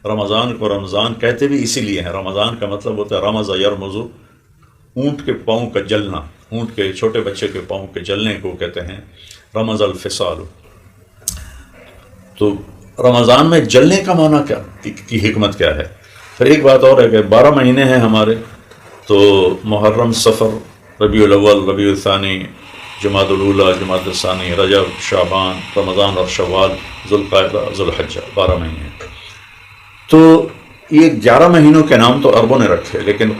رمضان کو رمضان کہتے بھی اسی لیے ہیں، رمضان کا مطلب ہوتا ہے رمض یرمزو، اونٹ کے پاؤں کا جلنا، اونٹ کے چھوٹے بچے کے پاؤں کے جلنے کو کہتے ہیں رمض الفصال۔ تو رمضان میں جلنے کا معنی کیا کی حکمت کیا ہے؟ پھر ایک بات اور ہے کہ 12 مہینے ہیں ہمارے، تو محرم، صفر، ربیع الاول، ربیع الثانی، جمادی الاولیٰ، جمادی الثانی، رجب، شعبان، رمضان اور شوال، ذوالقعدہ، ذوالحجہ، 12 مہینے۔ تو یہ 11 مہینوں کے نام تو عربوں نے رکھے، لیکن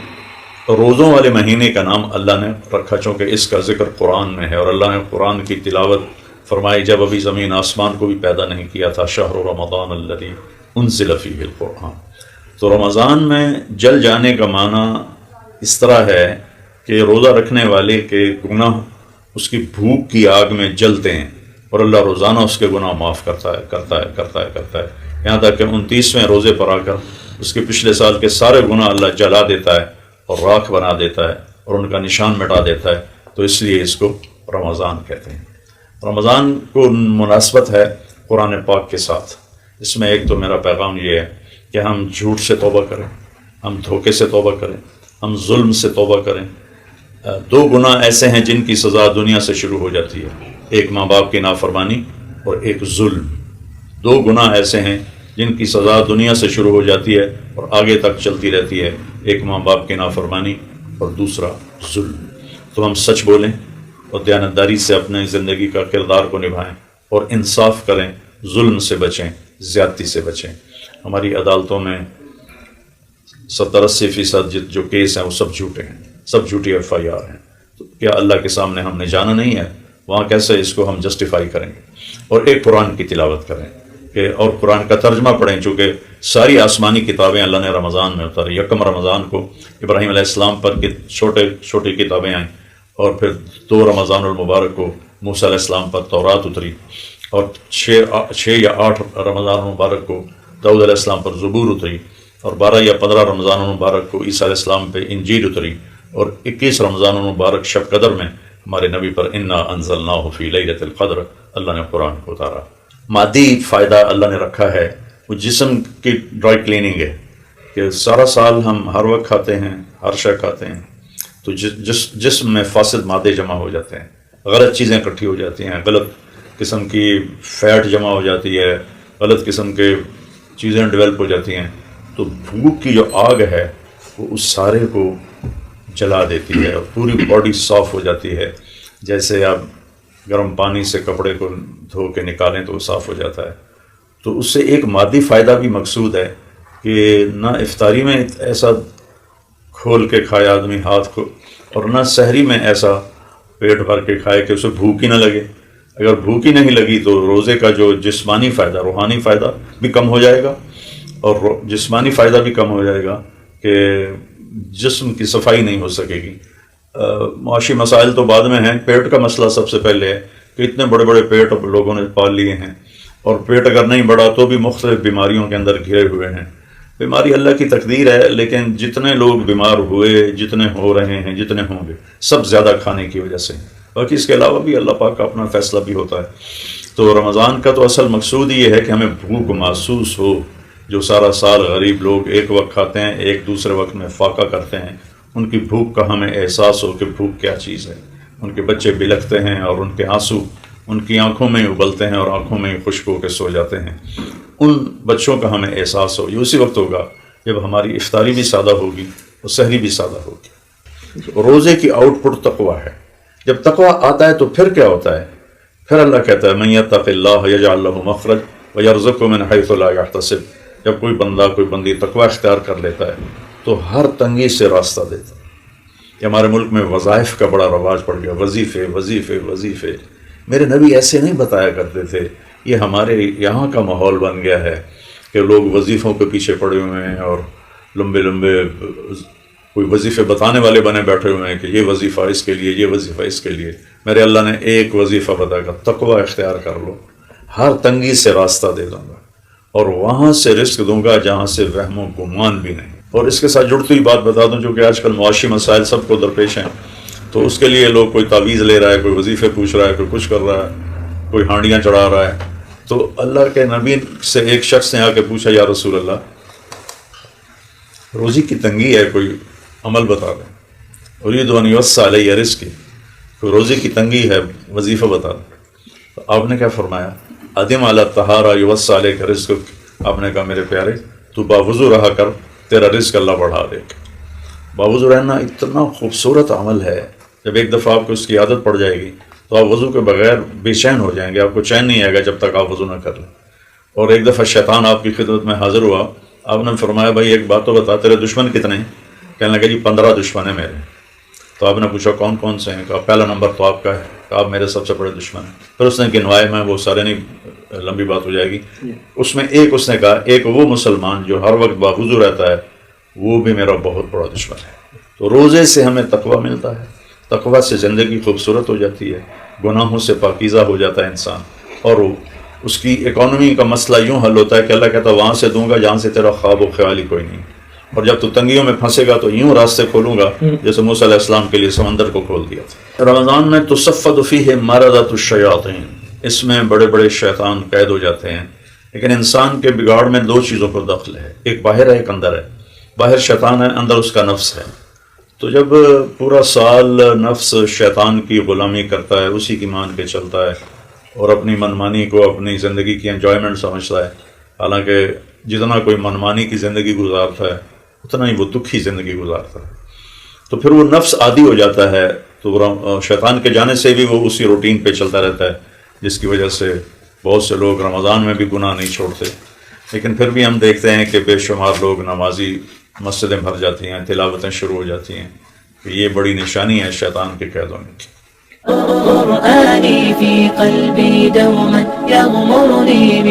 روزوں والے مہینے کا نام اللہ نے رکھا، چونکہ اس کا ذکر قرآن میں ہے، اور اللہ نے قرآن کی تلاوت فرمائی جب ابھی زمین آسمان کو بھی پیدا نہیں کیا تھا، شہر رمضان الذی انزل فیہ القرآن۔ تو رمضان میں جل جانے کا معنی اس طرح ہے کہ روزہ رکھنے والے کے گناہ اس کی بھوک کی آگ میں جلتے ہیں، اور اللہ روزانہ اس کے گناہ معاف کرتا ہے، یہاں تک کہ 29ویں روزے پر آ کر اس کے پچھلے سال کے سارے گناہ اللہ جلا دیتا ہے اور راکھ بنا دیتا ہے اور ان کا نشان مٹا دیتا ہے۔ تو اس لیے اس کو رمضان کہتے ہیں۔ رمضان کو مناسبت ہے قرآن پاک کے ساتھ۔ اس میں ایک تو میرا پیغام یہ ہے کہ ہم جھوٹ سے توبہ کریں، ہم دھوکے سے توبہ کریں، ہم ظلم سے توبہ کریں۔ 2 گناہ ایسے ہیں جن کی سزا دنیا سے شروع ہو جاتی ہے، ایک ماں باپ کی نافرمانی اور ایک ظلم۔ 2 گناہ ایسے ہیں جن کی سزا دنیا سے شروع ہو جاتی ہے اور آگے تک چلتی رہتی ہے، ایک ماں باپ کی نافرمانی اور دوسرا ظلم۔ تو ہم سچ بولیں اور دیانتداری سے اپنے زندگی کا کردار کو نبھائیں اور انصاف کریں، ظلم سے بچیں، زیادتی سے بچیں۔ ہماری عدالتوں میں 70-80% جو کیس ہیں وہ سب جھوٹے ہیں، سب جھوٹی FIR ہیں۔ تو کیا اللہ کے سامنے ہم نے جانا نہیں ہے؟ وہاں کیسے اس کو ہم جسٹیفائی کریں گے؟ اور ایک قرآن کی تلاوت کریں اور قرآن کا ترجمہ پڑھیں، چونکہ ساری آسمانی کتابیں اللہ نے رمضان میں اتاری۔ 1 رمضان کو ابراہیم علیہ السلام پر چھوٹی کتابیں آئیں، اور پھر 2 رمضان المبارک کو موسیٰ علیہ السلام پر تورات اتری، اور 6 یا 8 رمضان المبارک کو داؤد علیہ السلام پر زبور اتری، اور 12 یا 15 رمضان المبارک کو عیسیٰ علیہ السلام پہ انجیل اتری، اور 21 رمضان المبارک شب قدر میں ہمارے نبی پر انا انزلناہ فی لیلۃ القدر اللہ نے قرآن کو اتارا۔ مادی فائدہ اللہ نے رکھا ہے وہ جسم کی ڈرائی کلیننگ ہے، کہ سارا سال ہم ہر وقت کھاتے ہیں، ہر شے کھاتے ہیں، تو جسم میں فاسد مادے جمع ہو جاتے ہیں، غلط چیزیں اکٹھی ہو جاتی ہیں، غلط قسم کی فیٹ جمع ہو جاتی ہے، غلط قسم کے چیزیں ڈیولپ ہو جاتی ہیں۔ تو بھوک کی جو آگ ہے وہ اس سارے کو جلا دیتی ہے اور پوری باڈی صاف ہو جاتی ہے۔ جیسے آپ گرم پانی سے کپڑے کو دھو کے نکالیں تو وہ صاف ہو جاتا ہے۔ تو اس سے ایک مادی فائدہ بھی مقصود ہے کہ نہ افطاری میں ایسا کھول کے کھائے آدمی ہاتھ کو، اور نہ سحری میں ایسا پیٹ بھر کے کھائے کہ اسے بھوک ہی نہ لگے۔ اگر بھوک ہی نہیں لگی تو روزے کا جو جسمانی فائدہ، روحانی فائدہ بھی کم ہو جائے گا، اور جسمانی فائدہ بھی کم ہو جائے گا کہ جسم کی صفائی نہیں ہو سکے گی۔ معاشی مسائل تو بعد میں ہیں، پیٹ کا مسئلہ سب سے پہلے ہے کہ اتنے بڑے بڑے پیٹ اب لوگوں نے پال لیے ہیں، اور پیٹ اگر نہیں بڑھا تو بھی مختلف بیماریوں کے اندر گھرے ہوئے ہیں۔ بیماری اللہ کی تقدیر ہے، لیکن جتنے لوگ بیمار ہوئے، جتنے ہو رہے ہیں، جتنے ہوں گے، سب زیادہ کھانے کی وجہ سے۔ باقی اس کے علاوہ بھی اللہ پاک کا اپنا فیصلہ بھی ہوتا ہے۔ تو رمضان کا تو اصل مقصود یہ ہے کہ ہمیں بھوک محسوس ہو۔ جو سارا سال غریب لوگ ایک وقت کھاتے ہیں، ایک دوسرے وقت میں فاقہ کرتے ہیں، ان کی بھوک کا ہمیں احساس ہو کہ بھوک کیا چیز ہے۔ ان کے بچے بلکتے ہیں اور ان کے آنسو ان کی آنکھوں میں ابلتے ہیں اور آنکھوں میں خشک ہو کے سو جاتے ہیں، ان بچوں کا ہمیں احساس ہو۔ یہ اسی وقت ہوگا جب ہماری افطاری بھی سادہ ہوگی اور سحری بھی سادہ ہوگی۔ روزے کی آؤٹ پٹ تقویٰ ہے۔ جب تقویٰ آتا ہے تو پھر کیا ہوتا ہے؟ پھر اللہ کہتا ہے من یتق اللہ یجعل لہ مخرج ویرزقہ من حیث لا یحتسب۔ جب کوئی بندہ، کوئی بندی تقویٰ اختیار کر لیتا ہے تو ہر تنگی سے راستہ دیتا ہے۔ یہ ہمارے ملک میں وظائف کا بڑا رواج پڑ گیا، وظیفے وظیفے وظیفے۔ میرے نبی ایسے نہیں بتایا کرتے تھے، یہ ہمارے یہاں کا ماحول بن گیا ہے کہ لوگ وظیفوں کے پیچھے پڑے ہوئے ہیں اور لمبے لمبے کوئی وظیفے بتانے والے بنے بیٹھے ہوئے ہیں کہ یہ وظیفہ اس کے لیے، یہ وظیفہ اس کے لیے۔ میرے اللہ نے ایک وظیفہ بتایا کہ تقویٰ اختیار کر لو، ہر تنگی سے راستہ دے دوں گا اور وہاں سے رزق دوں گا جہاں سے وہم و گمان بھی نہیں۔ اور اس کے ساتھ جڑتی ہوئی بات بتا دوں، جو کہ آج کل معاشی مسائل سب کو درپیش ہیں، تو اس کے لیے لوگ کوئی تعویذ لے رہا ہے، کوئی وظیفے پوچھ رہا ہے، کوئی کچھ کر رہا ہے، کوئی ہانڈیاں چڑھا رہا ہے۔ تو اللہ کے نبی سے ایک شخص نے آ کے پوچھا، یا رسول اللہ روزی کی تنگی ہے، کوئی عمل بتا دیں. اريد ان يوسع علي رزقي، کوئی روزی کی تنگی ہے، وظیفہ بتا دیں. تو آپ نے کیا فرمایا؟ ادم علی الطہارہ یوسع علیک رزقک. آپ نے کہا میرے پیارے تو باوضو رہا کر، تیرا رزق اللہ بڑھا دے گا. باوضو رہنا اتنا خوبصورت عمل ہے، جب ایک دفعہ آپ کو اس کی عادت پڑ جائے گی تو آپ وضو کے بغیر بے چین ہو جائیں گے، آپ کو چین نہیں آئے گا جب تک آپ وضو نہ کر لیں. اور ایک دفعہ شیطان آپ کی خدمت میں حاضر ہوا، آپ نے فرمایا بھائی ایک بات تو بتا، تیرے دشمن کتنے ہیں؟ کہنے لگا جی 15 دشمن ہیں میرے. تو آپ نے پوچھا کون کون سے ہیں؟ کہا پہلا نمبر تو آپ کا ہے. کہا آپ میرے سب سے بڑے دشمن ہیں. پھر اس نے گنوائے، میں وہ سارے نہیں، لمبی بات ہو جائے گی. اس میں ایک اس نے کہا ایک وہ مسلمان جو ہر وقت باوضو رہتا ہے، وہ بھی میرا بہت بڑا دشمن ہے. تو روزے سے ہمیں تقویٰ ملتا ہے، تقویٰ سے زندگی خوبصورت ہو جاتی ہے، گناہوں سے پاکیزہ ہو جاتا ہے انسان، اور اس کی اکانومی کا مسئلہ یوں حل ہوتا ہے کہ اللہ کہتا ہے وہاں سے دوں گا جہاں سے تیرا خواب و خیال ہی کوئی نہیں. اور جب تو تنگیوں میں پھنسے گا تو یوں راستے کھولوں گا جیسے موسیٰ علیہ السلام کے لیے سمندر کو کھول دیا تھا. رمضان میں تصفد فیہ مردۃ الشیاطین، اس میں بڑے بڑے شیطان قید ہو جاتے ہیں. لیکن انسان کے بگاڑ میں 2 چیزوں کو دخل ہے، ایک باہر ہے ایک اندر ہے. باہر شیطان ہے، اندر اس کا نفس ہے. تو جب پورا سال نفس شیطان کی غلامی کرتا ہے، اسی کی مان کے چلتا ہے اور اپنی منمانی کو اپنی زندگی کی انجوائمنٹ سمجھتا ہے، حالانکہ جتنا کوئی منمانی کی زندگی گزارتا ہے اتنا ہی وہ دکھی زندگی گزارتا ہے. تو پھر وہ نفس عادی ہو جاتا ہے، تو شیطان کے جانے سے بھی وہ اسی روٹین پہ چلتا رہتا ہے، جس کی وجہ سے بہت سے لوگ رمضان میں بھی گناہ نہیں چھوڑتے. لیکن پھر بھی ہم دیکھتے ہیں کہ بے شمار لوگ نمازی، مسجدیں بھر جاتی ہیں، تلاوتیں شروع ہو جاتی ہیں. کہ یہ بڑی نشانی ہے شیطان کے قید ہونے کی. قرآني في قلبي دوما يغمرني